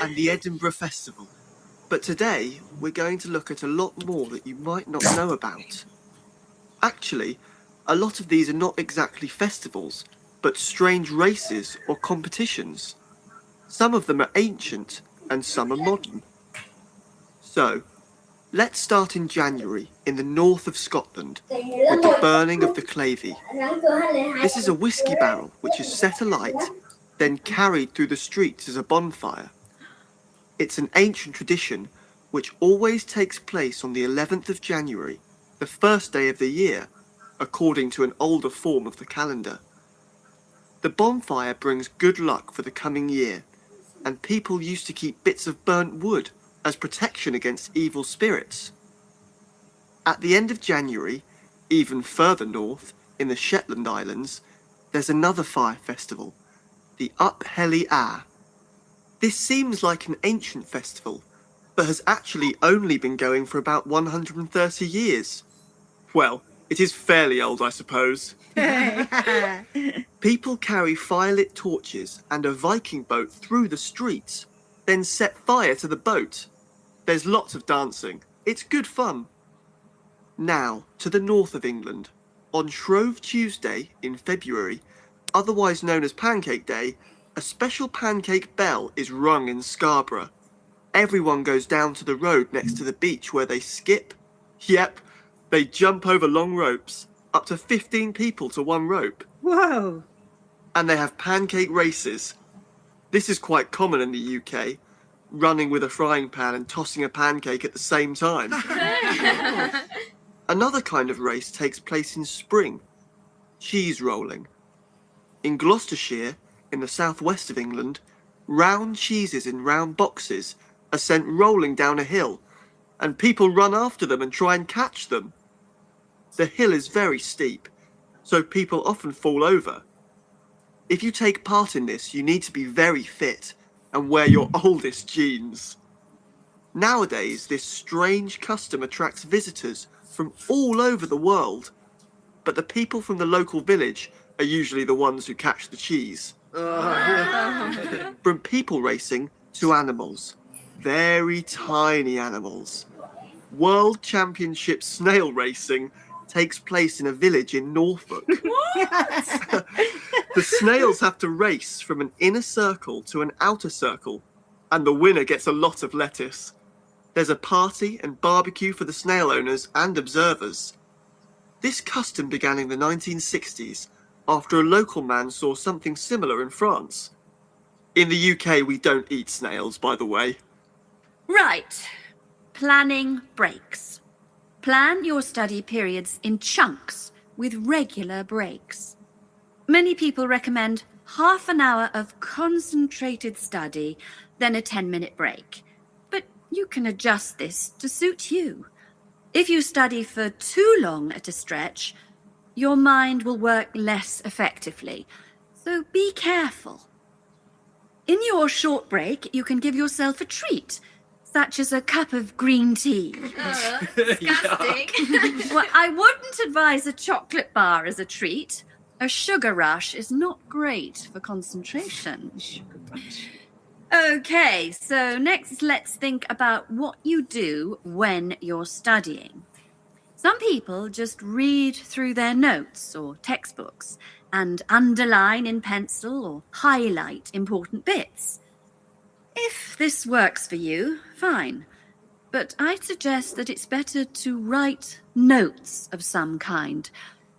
and the Edinburgh Festival. But today, we're going to look at a lot more that you might not know about. Actually, a lot of these are not exactly festivals, but strange races or competitions. Some of them are ancient, and some are modern. So, let's start in January in the north of Scotland with the burning of the Clavey. This is a whiskey barrel which is set alight, then carried through the streets as a bonfire. It's an ancient tradition which always takes place on the 11th of January, the first day of the year, according to an older form of the calendar. The bonfire brings good luck for the coming year, and people used to keep bits of burnt wood as protection against evil spirits. At the end of January, even further north, in the Shetland Islands, there's another fire festival, the Up Helly Ah. This seems like an ancient festival, but has actually only been going for about 130 years. Well, it is fairly old, I suppose. People carry firelit torches and a Viking boat through the streets, then set fire to the boat. There's lots of dancing. It's good fun. Now, to the north of England. On Shrove Tuesday in February, otherwise known as Pancake Day, a special pancake bell is rung in Scarborough. Everyone goes down to the road next to the beach where they skip. Yep, they jump over long ropes, up to 15 people to one rope. Whoa! And they have pancake races. This is quite common in the UK, running with a frying pan and tossing a pancake at the same time. Another kind of race takes place in spring, cheese rolling. In Gloucestershire, in the southwest of England, round cheeses in round boxes are sent rolling down a hill, and people run after them and try and catch them. The hill is very steep, so people often fall over. If you take part in this, you need to be very fit and wear your oldest jeans. Nowadays, this strange custom attracts visitors from all over the world, but the people from the local village are usually the ones who catch the cheese. From people racing to animals, very tiny animals. World Championship snail racing takes place in a village in Norfolk. What? The snails have to race from an inner circle to an outer circle, and the winner gets a lot of lettuce. There's a party and barbecue for the snail owners and observers. This custom began in the 1960s after a local man saw something similar in France. In the UK, we don't eat snails, by the way. Right. Planning breaks. Plan your study periods in chunks with regular breaks. Many people recommend half an hour of concentrated study, then a 10-minute break. But you can adjust this to suit you. If you study for too long at a stretch, your mind will work less effectively. So be careful. In your short break, you can give yourself a treat, such as a cup of green tea. Disgusting. Well, I wouldn't advise a chocolate bar as a treat. A sugar rush is not great for concentration. Okay, so next let's think about what you do when you're studying. Some people just read through their notes or textbooks and underline in pencil or highlight important bits. If this works for you, fine. But I'd suggest that it's better to write notes of some kind,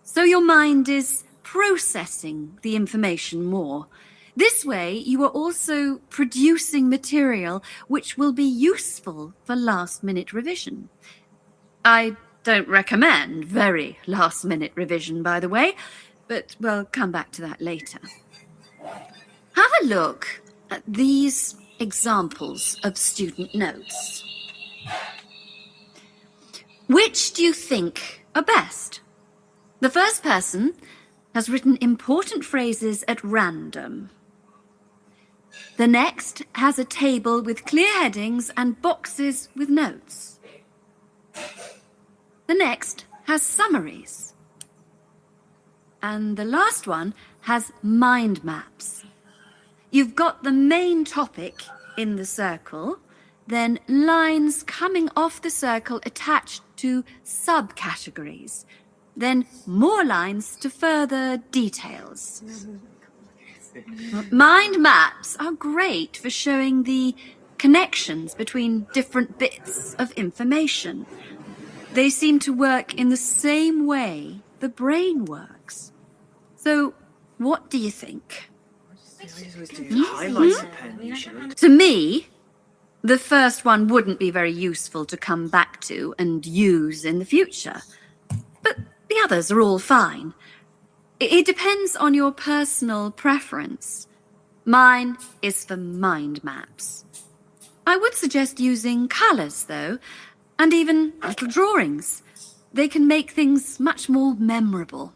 so your mind is processing the information more. This way, you are also producing material which will be useful for last-minute revision. I don't recommend very last-minute revision, by the way, but we'll come back to that later. Have a look at these examples of student notes. Which do you think are best? The first person has written important phrases at random. The next has a table with clear headings and boxes with notes. The next has summaries. And the last one has mind maps. you've got the main topic in the circle, then lines coming off the circle attached to subcategories, then more lines to further details. Mind maps are great for showing the connections between different bits of information. They seem to work in the same way the brain works. So, what do you think? Highlighter pen, usually. To me, the first one wouldn't be very useful to come back to and use in the future. But the others are all fine. It depends on your personal preference. Mine is for mind maps. I would suggest using colours, though, and even little drawings. They can make things much more memorable.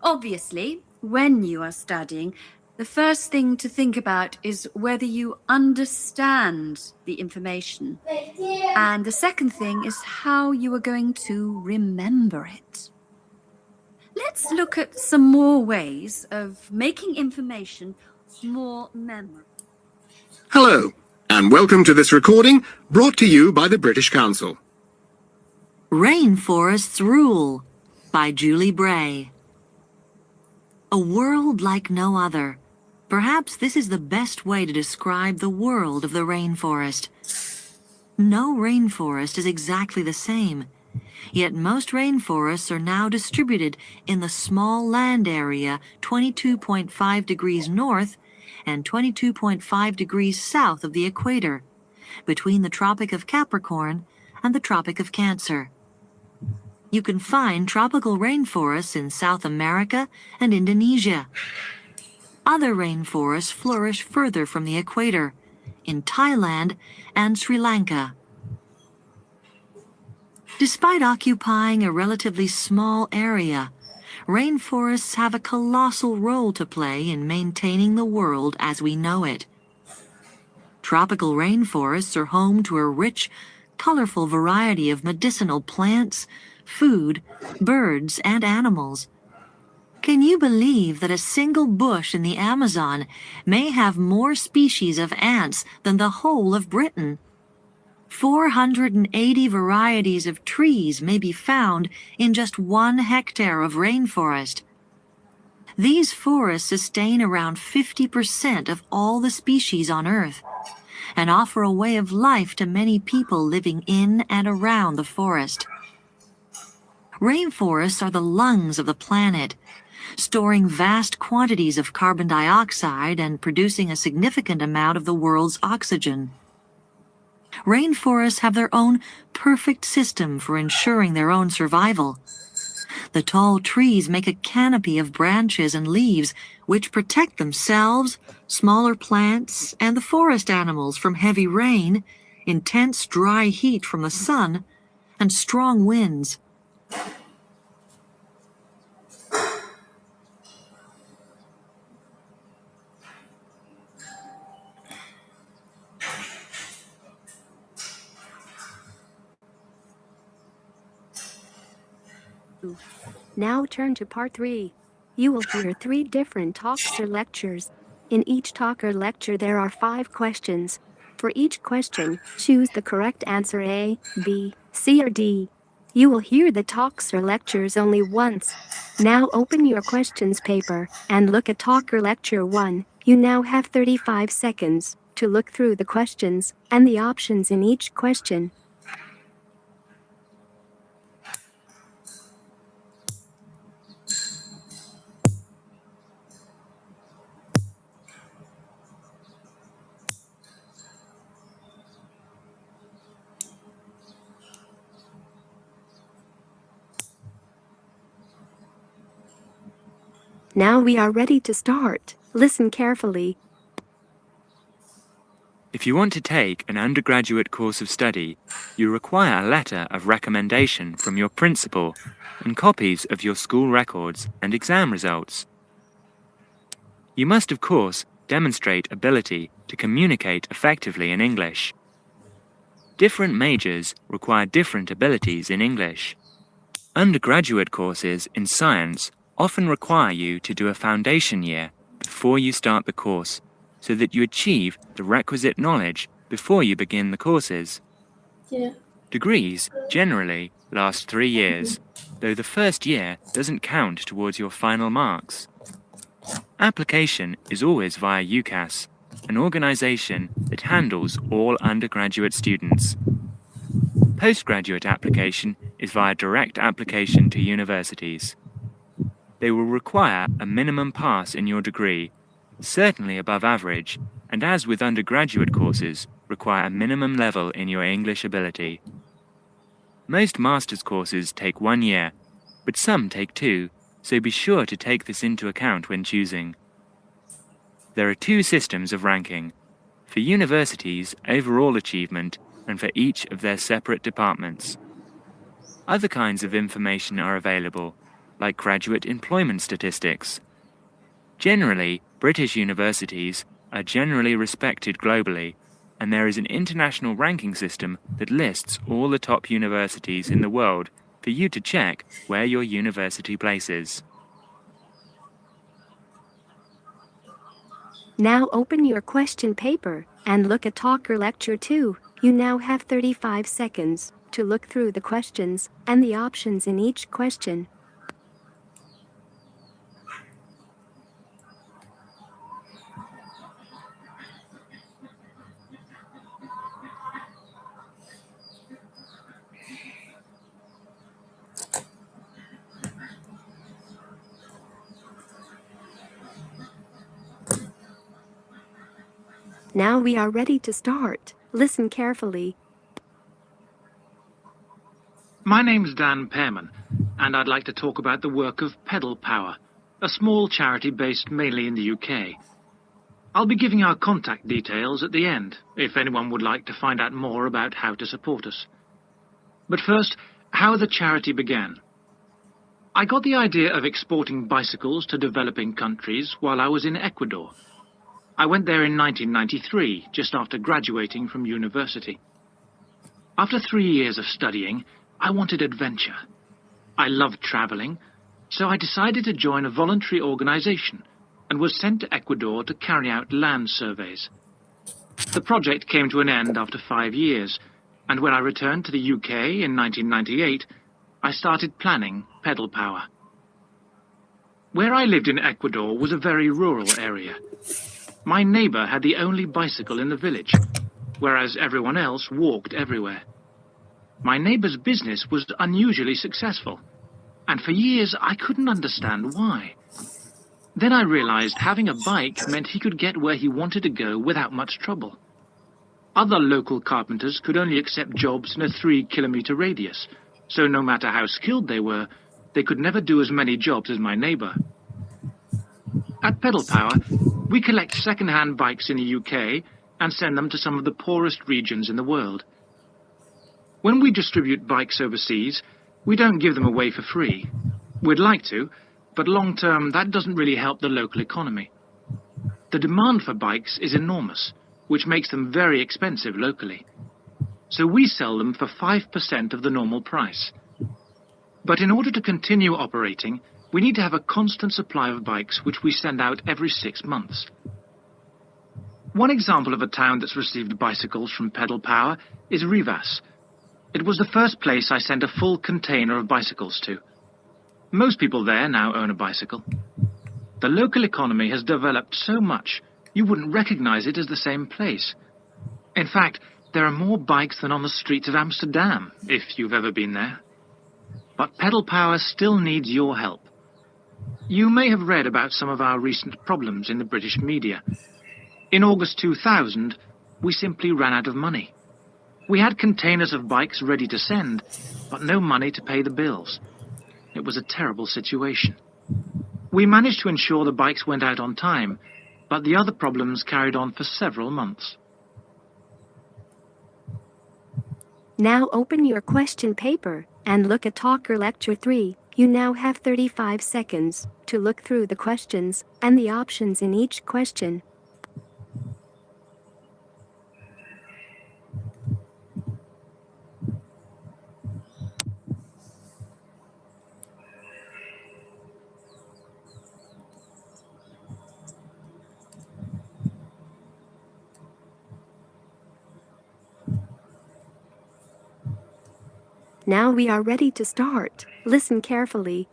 Obviously, when you are studying, the first thing to think about is whether you understand the information. And the second thing is how you are going to remember it. Let's look at some more ways of making information more memorable. Hello, and welcome to this recording brought to you by the British Council. Rainforests Rule by Julie Bray. A world like no other. Perhaps this is the best way to describe the world of the rainforest. No rainforest is exactly the same, yet most rainforests are now distributed in the small land area 22.5 degrees north and 22.5 degrees south of the equator, between the Tropic of Capricorn and the Tropic of Cancer. You can find tropical rainforests in South America and Indonesia. Other rainforests flourish further from the equator, in Thailand and Sri Lanka. Despite occupying a relatively small area, rainforests have a colossal role to play in maintaining the world as we know it. Tropical rainforests are home to a rich, colorful variety of medicinal plants, food, birds, and animals. Can you believe that a single bush in the Amazon may have more species of ants than the whole of Britain? 480 varieties of trees may be found in just 1 hectare of rainforest. These forests sustain around 50% of all the species on Earth and offer a way of life to many people living in and around the forest. Rainforests are the lungs of the planet, storing vast quantities of carbon dioxide and producing a significant amount of the world's oxygen. Rainforests have their own perfect system for ensuring their own survival. The tall trees make a canopy of branches and leaves which protect themselves, smaller plants, and the forest animals from heavy rain, intense dry heat from the sun, and strong winds. Now turn to part 3. You will hear 3 different talks or lectures. In each talk or lecture there are 5 questions. For each question, choose the correct answer A, B, C or D. You will hear the talks or lectures only once. Now open your questions paper and look at talk or lecture 1. You now have 35 seconds to look through the questions and the options in each question. Now we are ready to start. Listen carefully. If you want to take an undergraduate course of study, you require a letter of recommendation from your principal and copies of your school records and exam results. You must, of course, demonstrate ability to communicate effectively in English. Different majors require different abilities in English. Undergraduate courses in science often require you to do a foundation year before you start the course. so that you achieve the requisite knowledge before you begin the courses. Degrees generally last 3 years, though the first year doesn't count towards your final marks. Application is always via UCAS, an organisation that handles all undergraduate students. Postgraduate application is via direct application to universities. They will require a minimum pass in your degree, certainly above average, and as with undergraduate courses, require a minimum level in your English ability. Most master's courses take 1 year, but some take 2, so be sure to take this into account when choosing. There are 2 systems of ranking, for universities' overall achievement and for each of their separate departments. Other kinds of information are available, like graduate employment statistics. Generally, British universities are generally respected globally, and there is an international ranking system that lists all the top universities in the world for you to check where your university places. Now open your question paper and look at Talker Lecture 2. You now have 35 seconds to look through the questions and the options in each question. Now we are ready to start. Listen carefully. My name's Dan Pearman, and I'd like to talk about the work of Pedal Power, a small charity based mainly in the UK. I'll be giving our contact details at the end, if anyone would like to find out more about how to support us. But first, how the charity began. I got the idea of exporting bicycles to developing countries while I was in Ecuador. I went there in 1993, just after graduating from university. After 3 years of studying, I wanted adventure. I loved traveling, so I decided to join a voluntary organization and was sent to Ecuador to carry out land surveys. The project came to an end after 5 years, and when I returned to the UK in 1998, I started planning Pedal Power. Where I lived in Ecuador was a very rural area. My neighbour had the only bicycle in the village, whereas everyone else walked everywhere. My neighbour's business was unusually successful, and for years I couldn't understand why. Then I realised having a bike meant he could get where he wanted to go without much trouble. Other local carpenters could only accept jobs in a 3-kilometre radius, so no matter how skilled they were, they could never do as many jobs as my neighbour. At Pedal Power, we collect second-hand bikes in the UK and send them to some of the poorest regions in the world. When we distribute bikes overseas, we don't give them away for free. We'd like to, but long-term that doesn't really help the local economy. The demand for bikes is enormous, which makes them very expensive locally. So we sell them for 5% of the normal price. But in order to continue operating, we need to have a constant supply of bikes which we send out every 6 months. One example of a town that's received bicycles from Pedal Power is Rivas. It was the first place I sent a full container of bicycles to. Most people there now own a bicycle. The local economy has developed so much, you wouldn't recognize it as the same place. In fact, there are more bikes than on the streets of Amsterdam, if you've ever been there. But Pedal Power still needs your help. You may have read about some of our recent problems in the British media. In August 2000, we simply ran out of money. We had containers of bikes ready to send, but no money to pay the bills. It was a terrible situation. We managed to ensure the bikes went out on time, but the other problems carried on for several months. Now open your question paper and look at Talker Lecture 3. You now have 35 seconds to look through the questions and the options in each question. Now we are ready to start. Listen carefully.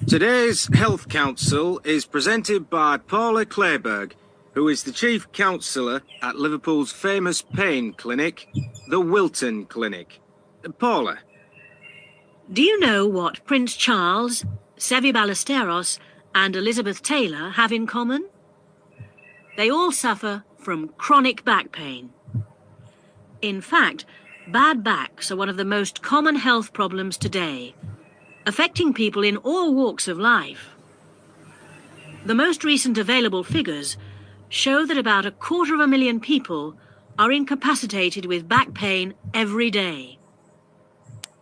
Today's Health Council is presented by Paula Clayburgh, who is the Chief Counsellor at Liverpool's famous pain clinic, the Wilton Clinic. Paula. Do you know what Prince Charles, Sevi Ballesteros, and Elizabeth Taylor have in common? They all suffer from chronic back pain. In fact, bad backs are one of the most common health problems today, affecting people in all walks of life. The most recent available figures show that about 250,000 people are incapacitated with back pain every day.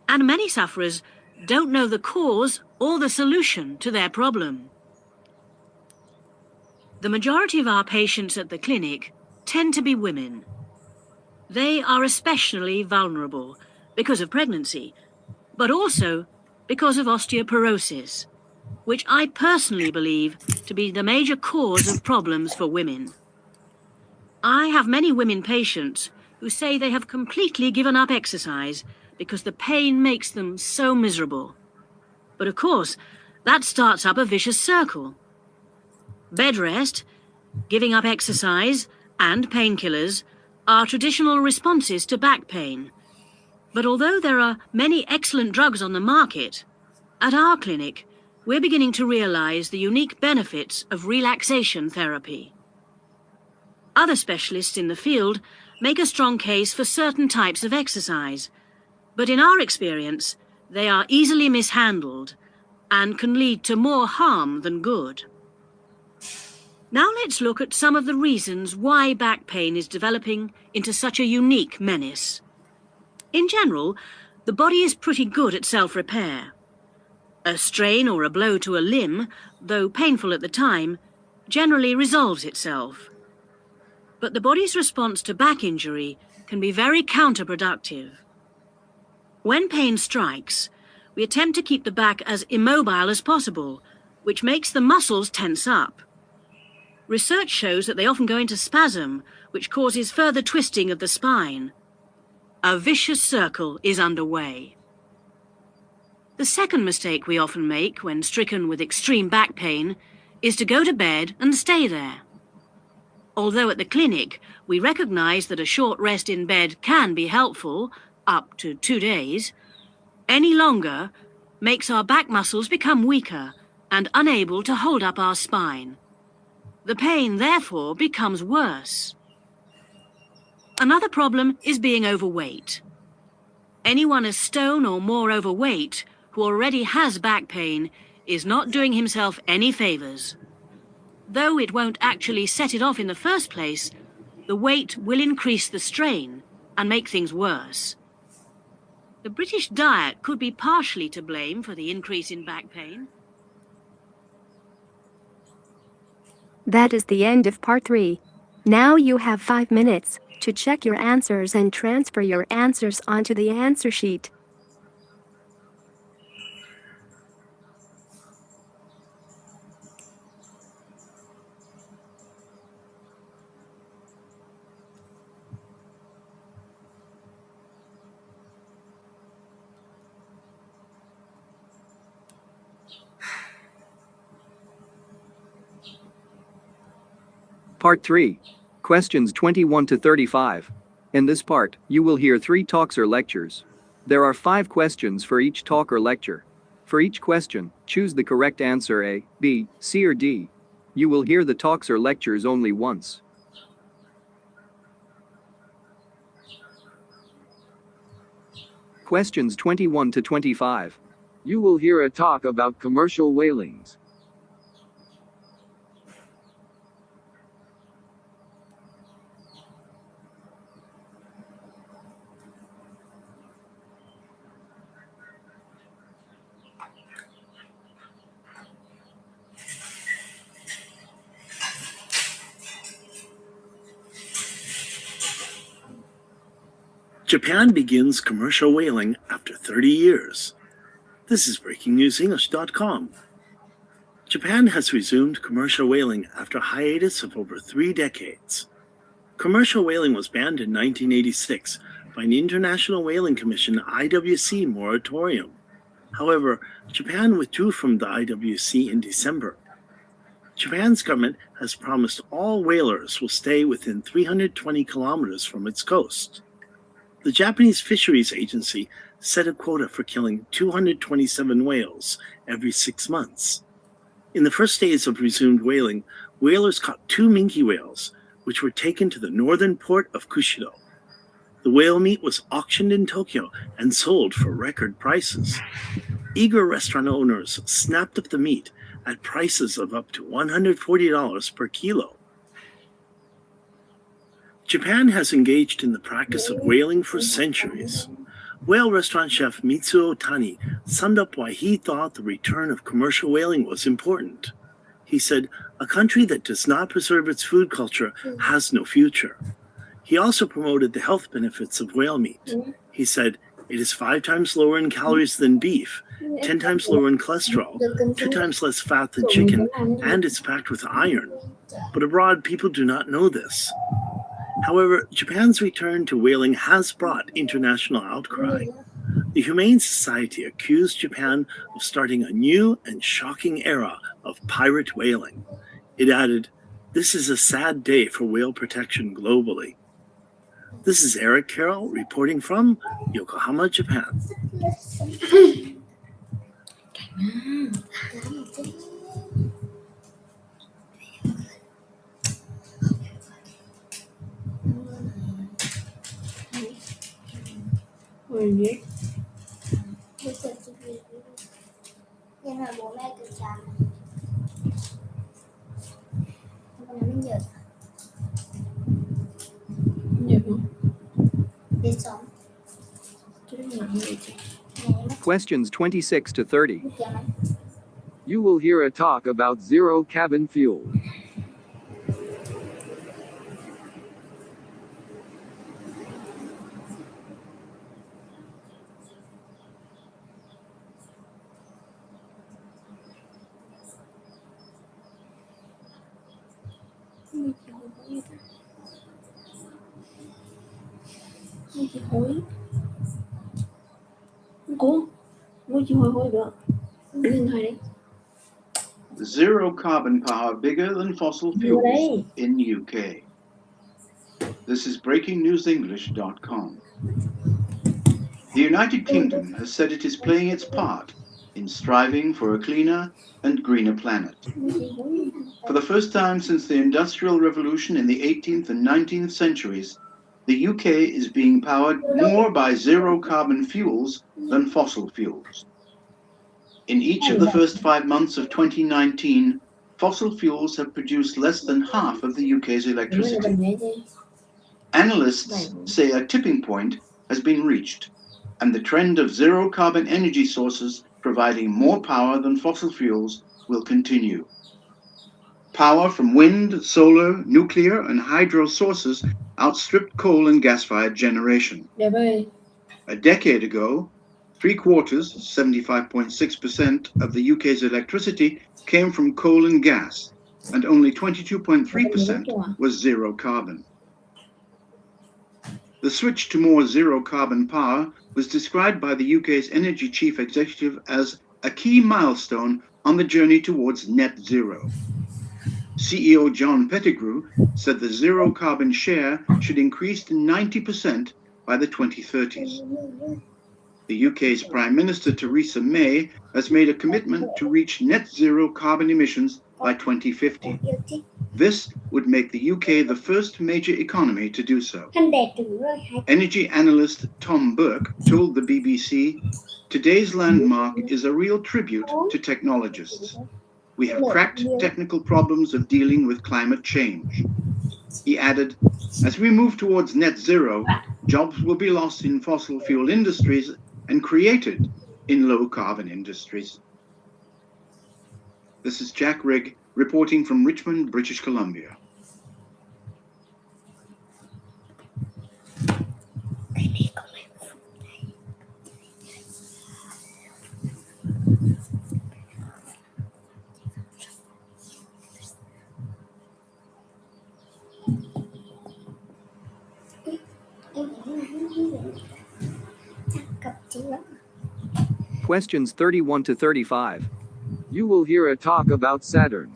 And many sufferers don't know the cause or the solution to their problem. The majority of our patients at the clinic tend to be women. They are especially vulnerable because of pregnancy, but also because of osteoporosis, which I personally believe to be the major cause of problems for women. I have many women patients who say they have completely given up exercise because the pain makes them so miserable. But of course, that starts up a vicious circle. Bed rest, giving up exercise, and painkillers are traditional responses to back pain. But although there are many excellent drugs on the market, at our clinic, we're beginning to realize the unique benefits of relaxation therapy. Other specialists in the field make a strong case for certain types of exercise, but in our experience, they are easily mishandled and can lead to more harm than good. Now let's look at some of the reasons why back pain is developing into such a unique menace. In general, the body is pretty good at self-repair. A strain or a blow to a limb, though painful at the time, generally resolves itself. But the body's response to back injury can be very counterproductive. When pain strikes, we attempt to keep the back as immobile as possible, which makes the muscles tense up. Research shows that they often go into spasm, which causes further twisting of the spine. A vicious circle is underway. The second mistake we often make when stricken with extreme back pain is to go to bed and stay there. Although at the clinic we recognize that a short rest in bed can be helpful, up to 2 days, any longer makes our back muscles become weaker and unable to hold up our spine. The pain, therefore, becomes worse. Another problem is being overweight. Anyone a stone or more overweight who already has back pain is not doing himself any favors. Though it won't actually set it off in the first place, the weight will increase the strain and make things worse. The British diet could be partially to blame for the increase in back pain. That is the end of part 3. Now you have 5 minutes to check your answers and transfer your answers onto the answer sheet. Part 3. Questions 21 to 35. In this part, you will hear 3 talks or lectures. There are 5 questions for each talk or lecture. For each question, choose the correct answer A, B, C or D. You will hear the talks or lectures only once. Questions 21 to 25. You will hear a talk about commercial whalings. Japan begins commercial whaling after 30 years. This is breakingnewsenglish.com. Japan has resumed commercial whaling after a hiatus of over 3 decades. Commercial whaling was banned in 1986 by an International Whaling Commission IWC moratorium. However, Japan withdrew from the IWC in December. Japan's government has promised all whalers will stay within 320 kilometers from its coast. The Japanese Fisheries Agency set a quota for killing 227 whales every 6 months. In the first days of resumed whaling, whalers caught 2 minke whales, which were taken to the northern port of Kushido. The whale meat was auctioned in Tokyo and sold for record prices. Eager restaurant owners snapped up the meat at prices of up to $140 per kilo. Japan has engaged in the practice of whaling for centuries. Whale restaurant chef Mitsuo Tani summed up why he thought the return of commercial whaling was important. He said, "A country that does not preserve its food culture has no future." He also promoted the health benefits of whale meat. He said, "It is 5 times lower in calories than beef, 10 times lower in cholesterol, 2 times less fat than chicken, and it's packed with iron." But abroad, people do not know this. However, Japan's return to whaling has brought international outcry. The Humane Society accused Japan of starting a new and shocking era of pirate whaling. It added, "This is a sad day for whale protection globally." This is Eric Carroll reporting from Yokohama, Japan. Nhưng mà bố mẹ cứ chán. Con nói mình nhợt. Nhợt không? Biết sống. Questions 26 to 30. You will hear a talk about zero cabin fuel. Zero carbon power bigger than fossil fuels in UK. This is breakingnewsenglish.com. The United Kingdom has said it is playing its part in striving for a cleaner and greener planet. For the first time since the Industrial Revolution in the 18th and 19th centuries, the UK is being powered more by zero carbon fuels than fossil fuels. In each of the first 5 months of 2019, fossil fuels have produced less than half of the UK's electricity. Analysts say a tipping point has been reached, and the trend of zero carbon energy sources providing more power than fossil fuels will continue. Power from wind, solar, nuclear, and hydro sources outstripped coal and gas-fired generation. A decade ago, 3/4, 75.6% of the UK's electricity came from coal and gas, and only 22.3% was zero carbon. The switch to more zero carbon power was described by the UK's energy chief executive as a key milestone on the journey towards net zero. CEO John Pettigrew said the zero carbon share should increase to 90% by the 2030s. The UK's Prime Minister Theresa May has made a commitment to reach net zero carbon emissions by 2050. This would make the UK the first major economy to do so. Energy analyst Tom Burke told the BBC, "Today's landmark is a real tribute to technologists. We have cracked technical problems of dealing with climate change." He added, "As we move towards net zero, jobs will be lost in fossil fuel industries and created in low carbon industries." This is Jack Rigg reporting from Richmond, British Columbia. Questions 31 to 35. You will hear a talk about Saturn.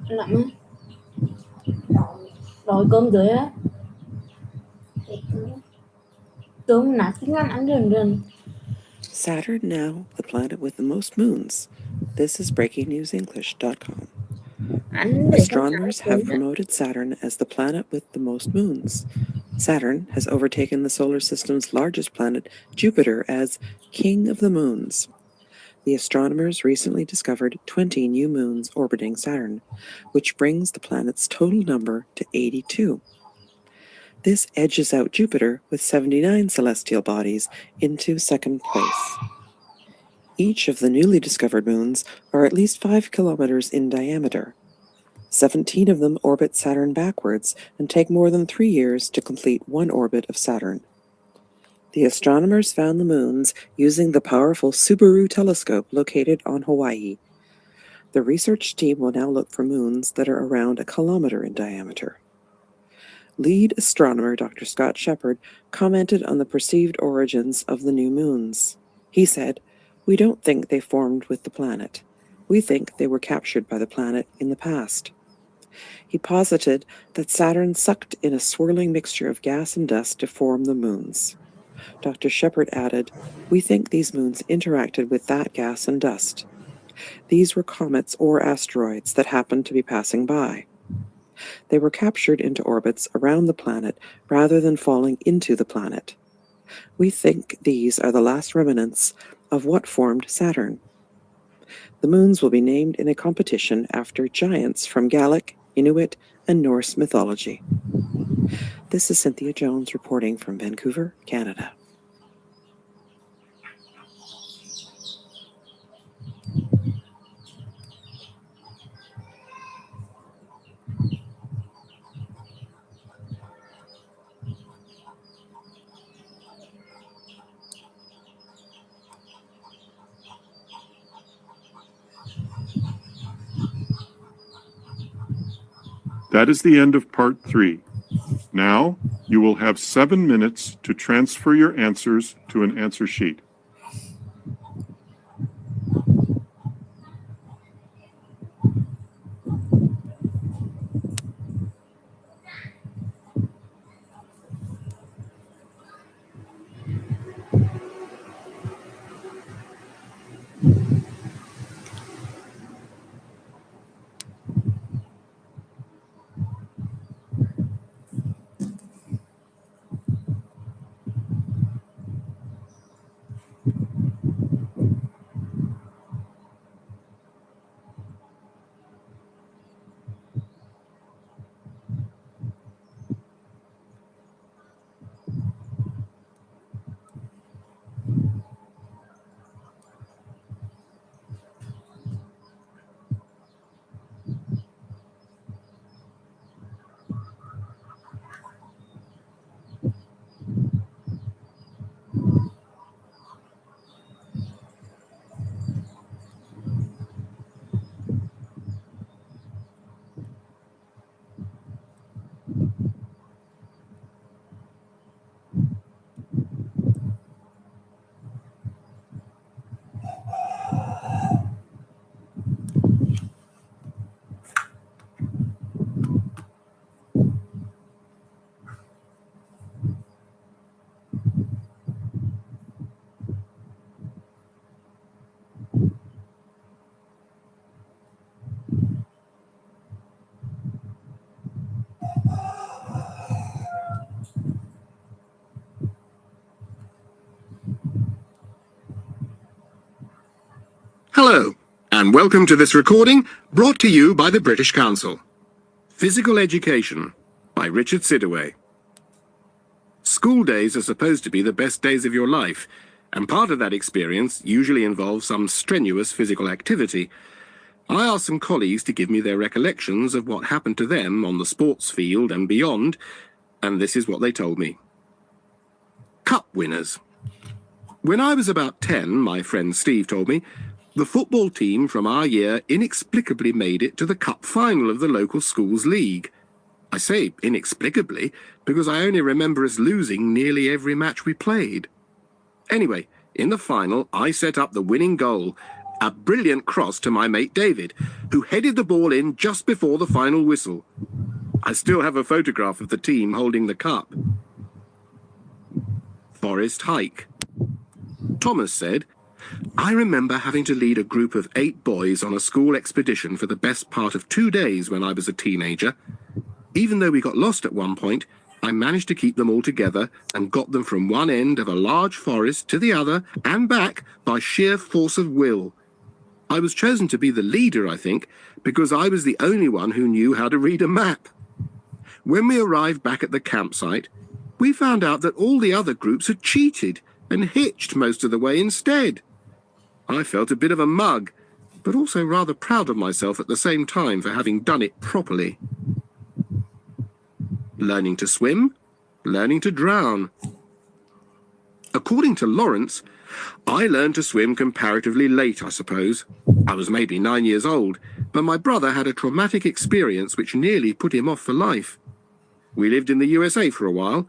Lạnh á. Rồi cơm rưỡi á. Cơm nát tiếng Anh ăn rần rần. Saturn now the planet with the most moons. This is BreakingNewsEnglish.com. Astronomers have promoted Saturn as the planet with the most moons. Saturn has overtaken the solar system's largest planet, Jupiter, as king of the moons. The astronomers recently discovered 20 new moons orbiting Saturn, which brings the planet's total number to 82. This edges out Jupiter with 79 celestial bodies into second place. Each of the newly discovered moons are at least 5 kilometers in diameter. 17 of them orbit Saturn backwards and take more than 3 years to complete one orbit of Saturn. The astronomers found the moons using the powerful Subaru telescope located on Hawaii. The research team will now look for moons that are around a kilometer in diameter. Lead astronomer Dr. Scott Shepard commented on the perceived origins of the new moons. He said, "We don't think they formed with the planet. We think they were captured by the planet in the past." He posited that Saturn sucked in a swirling mixture of gas and dust to form the moons. Dr. Shepard added, "We think these moons interacted with that gas and dust. These were comets or asteroids that happened to be passing by. They were captured into orbits around the planet rather than falling into the planet. We think these are the last remnants of what formed Saturn. The moons will be named in a competition after giants from Gaelic, Inuit, and Norse mythology." This is Cynthia Jones reporting from Vancouver, Canada. That is the end of part 3. Now, you will have 7 minutes to transfer your answers to an answer sheet. Hello, and welcome to this recording brought to you by the British Council. Physical Education by Richard Sidaway. School days are supposed to be the best days of your life, and part of that experience usually involves some strenuous physical activity. I asked some colleagues to give me their recollections of what happened to them on the sports field and beyond, and this is what they told me. Cup winners. When I was about 10, my friend Steve told me, the football team from our year inexplicably made it to the cup final of the local school's league. I say inexplicably because I only remember us losing nearly every match we played. Anyway, in the final, I set up the winning goal, a brilliant cross to my mate David, who headed the ball in just before the final whistle. I still have a photograph of the team holding the cup. Forest hike. Thomas said, I remember having to lead a group of 8 boys on a school expedition for the best part of 2 days when I was a teenager. Even though we got lost at one point, I managed to keep them all together and got them from one end of a large forest to the other and back by sheer force of will. I was chosen to be the leader, I think, because I was the only one who knew how to read a map. When we arrived back at the campsite, we found out that all the other groups had cheated and hitched most of the way instead. I felt a bit of a mug, but also rather proud of myself at the same time for having done it properly. Learning to swim, learning to drown. According to Lawrence, I learned to swim comparatively late, I suppose. I was maybe 9 years old, but my brother had a traumatic experience which nearly put him off for life. We lived in the USA for a while,